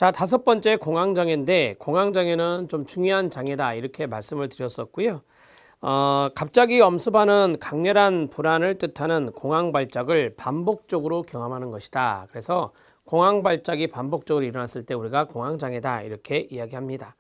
자, 다섯 번째 공황장애인데 공황장애는 좀 중요한 장애다 이렇게 말씀을 드렸었고요. 갑자기 엄습하는 강렬한 불안을 뜻하는 공황발작을 반복적으로 경험하는 것이다. 그래서 공황발작이 반복적으로 일어났을 때 우리가 공황장애다 이렇게 이야기합니다.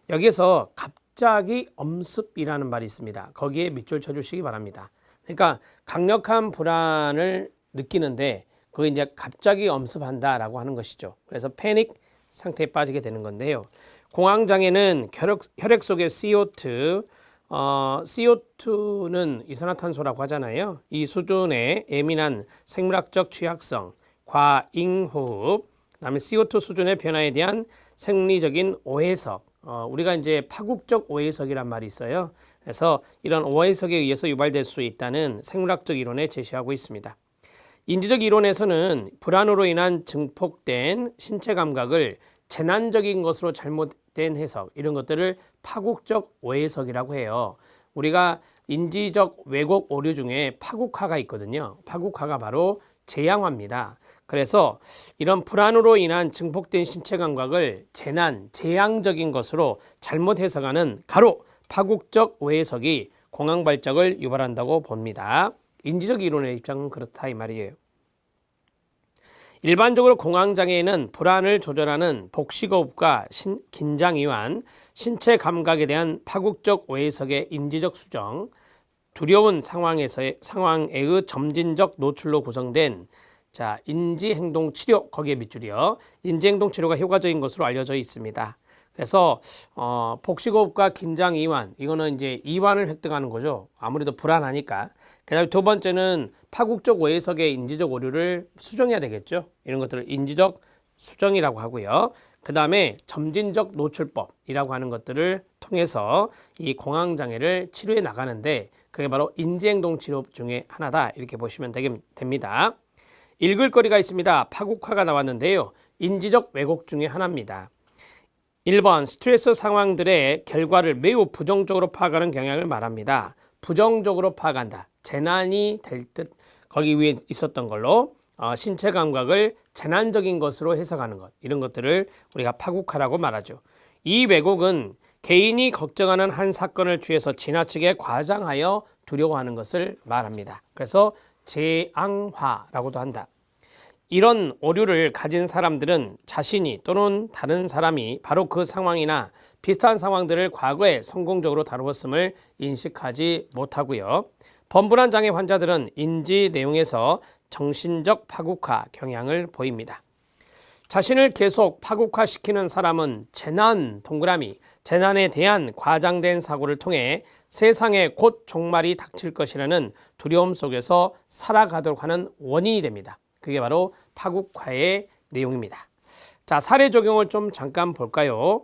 여기에서 갑자기 엄습이라는 말이 있습니다. 거기에 밑줄 쳐주시기 바랍니다. 그러니까 강력한 불안을 느끼는데 그게 이제 갑자기 엄습한다라고 하는 것이죠. 그래서 패닉 상태에 빠지게 되는 건데요. 공황장애는 혈액 속의 CO2, CO2는 이산화탄소라고 하잖아요. 이 수준의 예민한 생물학적 취약성, 과잉호흡, 그다음에 CO2 수준의 변화에 대한 생리적인 오해석, 우리가 이제 파국적 오해석이란 말이 있어요. 그래서 이런 오해석에 의해서 유발될 수 있다는 생물학적 이론에 제시하고 있습니다. 인지적 이론에서는 불안으로 인한 증폭된 신체 감각을 재난적인 것으로 잘못된 해석, 이런 것들을 파국적 오해석이라고 해요. 우리가 인지적 왜곡 오류 중에 파국화가 있거든요. 파국화가 바로 재앙화입니다. 그래서 이런 불안으로 인한 증폭된 신체 감각을 재앙적인 것으로 잘못 해석하는 가로 파국적 오해석이 공황발작을 유발한다고 봅니다. 인지적 이론의 입장은 그렇다 이 말이에요. 일반적으로 공황장애에는 불안을 조절하는 복식호흡과 긴장이완, 신체 감각에 대한 파국적 오해석의 인지적 수정, 두려운 상황의 점진적 노출로 구성된 인지행동치료, 거기에 밑줄이요. 인지행동치료가 효과적인 것으로 알려져 있습니다. 그래서 복식호흡과 긴장이완, 이거는 이제 이완을 획득하는 거죠. 아무래도 불안하니까. 그다음에 두 번째는 파국적 오해석의 인지적 오류를 수정해야 되겠죠. 이런 것들을 인지적 수정이라고 하고요. 그 다음에 점진적 노출법이라고 하는 것들을 통해서 이 공황장애를 치료해 나가는데 그게 바로 인지행동치료 중에 하나다 이렇게 보시면 됩니다. 읽을 거리가 있습니다. 파국화가 나왔는데요. 인지적 왜곡 중에 하나입니다. 1번 스트레스 상황들의 결과를 매우 부정적으로 파악하는 경향을 말합니다. 부정적으로 파악한다. 재난이 될 듯 거기 위에 있었던 걸로 신체 감각을 재난적인 것으로 해석하는 것, 이런 것들을 우리가 파국화라고 말하죠. 이 왜곡은 개인이 걱정하는 한 사건을 취해서 지나치게 과장하여 두려워하는 것을 말합니다. 그래서 재앙화라고도 한다. 이런 오류를 가진 사람들은 자신이 또는 다른 사람이 바로 그 상황이나 비슷한 상황들을 과거에 성공적으로 다루었음을 인식하지 못하고요. 범불안 장애 환자들은 인지 내용에서 정신적 파국화 경향을 보입니다. 자신을 계속 파국화시키는 사람은 재난에 대한 과장된 사고를 통해 세상에 곧 종말이 닥칠 것이라는 두려움 속에서 살아가도록 하는 원인이 됩니다. 그게 바로 파국화의 내용입니다. 자, 사례 적용을 좀 잠깐 볼까요?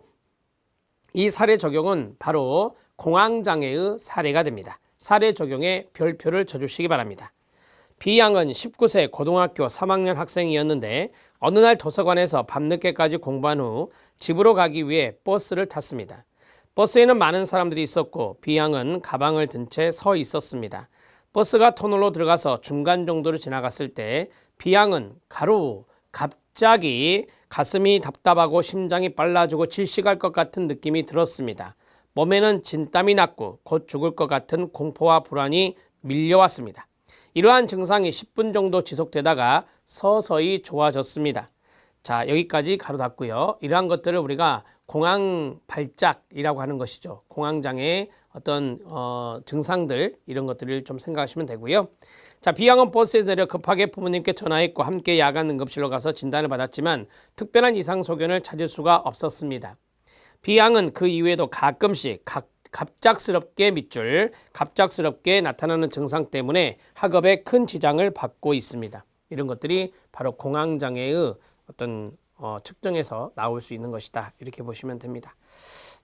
이 사례 적용은 바로 공황장애의 사례가 됩니다. 사례 적용에 별표를 쳐주시기 바랍니다. B양은 19세 고등학교 3학년 학생이었는데 어느 날 도서관에서 밤늦게까지 공부한 후 집으로 가기 위해 버스를 탔습니다. 버스에는 많은 사람들이 있었고 B양은 가방을 든 채 서 있었습니다. 버스가 터널로 들어가서 중간 정도를 지나갔을 때 B양은 갑자기 가슴이 답답하고 심장이 빨라지고 질식할 것 같은 느낌이 들었습니다. 몸에는 진땀이 났고 곧 죽을 것 같은 공포와 불안이 밀려왔습니다. 이러한 증상이 10분 정도 지속되다가 서서히 좋아졌습니다. 자, 여기까지 가로 닫고요. 이러한 것들을 우리가 공황발작이라고 하는 것이죠. 공황장애의 어떤 증상들, 이런 것들을 좀 생각하시면 되고요. 자, B양은 버스에서 내려 급하게 부모님께 전화했고 함께 야간 응급실로 가서 진단을 받았지만 특별한 이상 소견을 찾을 수가 없었습니다. B양은 그 이후에도 가끔씩 갑작스럽게 나타나는 증상 때문에 학업에 큰 지장을 받고 있습니다. 이런 것들이 바로 공황장애의 어떤 측정에서 나올 수 있는 것이다. 이렇게 보시면 됩니다.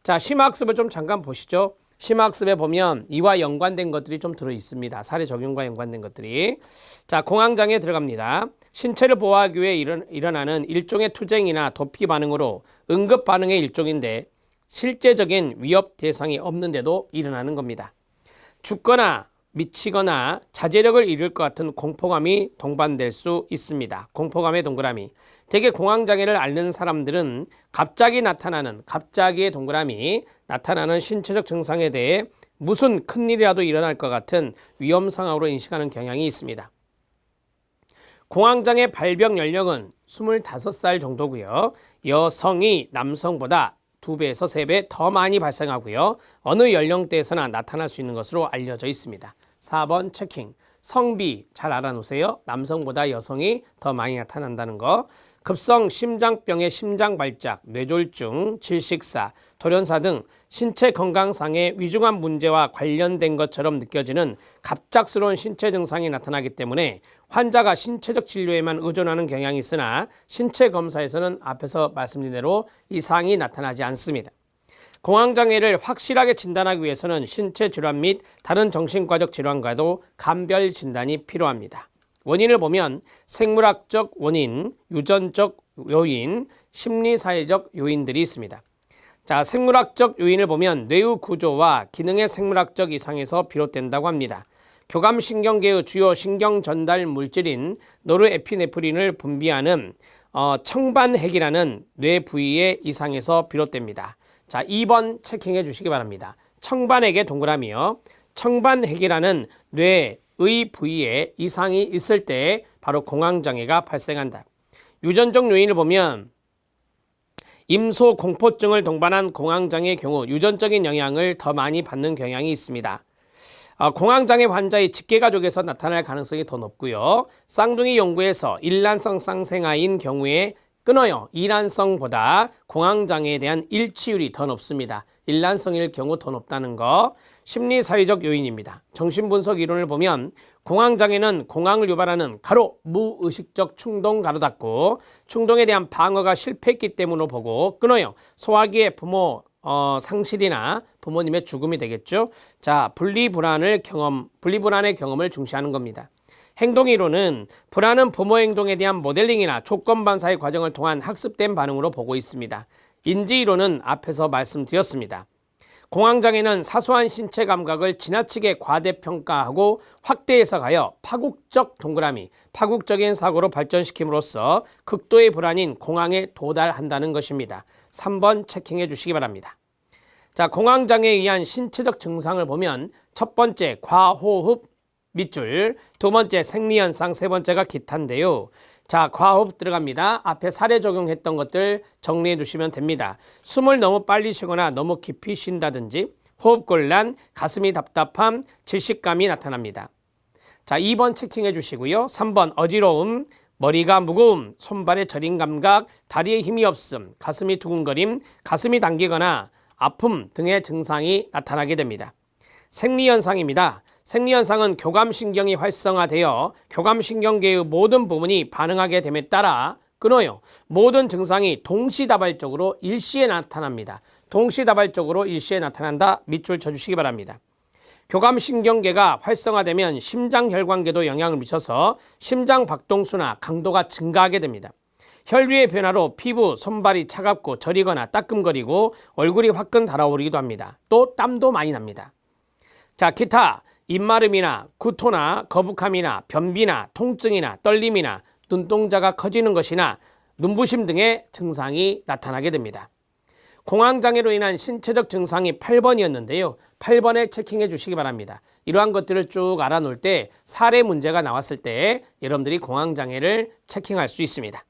자, 심화학습을 좀 잠깐 보시죠. 심화학습에 보면 이와 연관된 것들이 좀 들어 있습니다. 사례 적용과 연관된 것들이. 자, 공황장애에 들어갑니다. 신체를 보호하기 위해 일어나는 일종의 투쟁이나 도피 반응으로 응급 반응의 일종인데 실제적인 위협 대상이 없는데도 일어나는 겁니다. 죽거나 미치거나 자제력을 잃을 것 같은 공포감이 동반될 수 있습니다. 공포감의 동그라미. 대개 공황장애를 앓는 사람들은 갑자기의 동그라미 나타나는 신체적 증상에 대해 무슨 큰일이라도 일어날 것 같은 위험 상황으로 인식하는 경향이 있습니다. 공황장애 발병 연령은 25살 정도고요. 여성이 남성보다 2배에서 3배 더 많이 발생하고요. 어느 연령대에서나 나타날 수 있는 것으로 알려져 있습니다. 4번 체킹. 성비 잘 알아놓으세요. 남성보다 여성이 더 많이 나타난다는 거. 급성 심장병의 심장발작, 뇌졸중, 질식사, 돌연사 등 신체 건강상의 위중한 문제와 관련된 것처럼 느껴지는 갑작스러운 신체 증상이 나타나기 때문에 환자가 신체적 진료에만 의존하는 경향이 있으나 신체 검사에서는 앞에서 말씀드린 대로 이상이 나타나지 않습니다. 공황장애를 확실하게 진단하기 위해서는 신체 질환 및 다른 정신과적 질환과도 감별 진단이 필요합니다. 원인을 보면 생물학적 원인, 유전적 요인, 심리사회적 요인들이 있습니다. 자, 생물학적 요인을 보면 뇌의 구조와 기능의 생물학적 이상에서 비롯된다고 합니다. 교감신경계의 주요 신경 전달 물질인 노르에피네프린을 분비하는 청반핵이라는 뇌 부위의 이상에서 비롯됩니다. 자, 2번 체킹해 주시기 바랍니다. 청반핵의 동그라미요. 청반핵이라는 뇌의 부위에 이상이 있을 때 바로 공황장애가 발생한다. 유전적 요인을 보면 임소공포증을 동반한 공황장애의 경우 유전적인 영향을 더 많이 받는 경향이 있습니다. 공황장애 환자의 직계가족에서 나타날 가능성이 더 높고요. 쌍둥이 연구에서 일란성 쌍생아인 경우에 끊어요. 이란성보다 공황장애에 대한 일치율이 더 높습니다. 일란성일 경우 더 높다는 거. 심리사회적 요인입니다. 정신분석 이론을 보면 공황장애는 공황을 유발하는 무의식적 충동 닫고 충동에 대한 방어가 실패했기 때문으로 보고 끊어요. 소화기의 부모 상실이나 부모님의 죽음이 되겠죠. 자, 분리불안의 경험을 중시하는 겁니다. 행동이론은 불안은 부모 행동에 대한 모델링이나 조건 반사의 과정을 통한 학습된 반응으로 보고 있습니다. 인지이론은 앞에서 말씀드렸습니다. 공황장애는 사소한 신체 감각을 지나치게 과대평가하고 확대 해석하여 파국적인 사고로 발전시킴으로써 극도의 불안인 공황에 도달한다는 것입니다. 3번 체킹해 주시기 바랍니다. 자, 공황장애에 의한 신체적 증상을 보면 첫 번째 과호흡 밑줄, 두 번째 생리현상, 세 번째가 기타인데요. 자, 과호흡 들어갑니다. 앞에 사례 적용했던 것들 정리해 두시면 됩니다. 숨을 너무 빨리 쉬거나 너무 깊이 쉰다든지 호흡곤란, 가슴이 답답함, 질식감이 나타납니다. 자, 2번 체킹해 주시고요. 3번 어지러움, 머리가 무거움, 손발의 저린 감각, 다리에 힘이 없음, 가슴이 두근거림, 가슴이 당기거나 아픔 등의 증상이 나타나게 됩니다. 생리현상입니다. 생리현상은 교감신경이 활성화되어 교감신경계의 모든 부분이 반응하게 됨에 따라 끊어요. 모든 증상이 동시다발적으로 일시에 나타납니다. 동시다발적으로 일시에 나타난다. 밑줄 쳐주시기 바랍니다. 교감신경계가 활성화되면 심장혈관계도 영향을 미쳐서 심장 박동수나 강도가 증가하게 됩니다. 혈류의 변화로 피부, 손발이 차갑고 저리거나 따끔거리고 얼굴이 화끈 달아오르기도 합니다. 또 땀도 많이 납니다. 자, 기타, 입마름이나 구토나 거북함이나 변비나 통증이나 떨림이나 눈동자가 커지는 것이나 눈부심 등의 증상이 나타나게 됩니다. 공황장애로 인한 신체적 증상이 8번이었는데요. 8번에 체킹해 주시기 바랍니다. 이러한 것들을 쭉 알아놓을 때 사례 문제가 나왔을 때 여러분들이 공황장애를 체킹할 수 있습니다.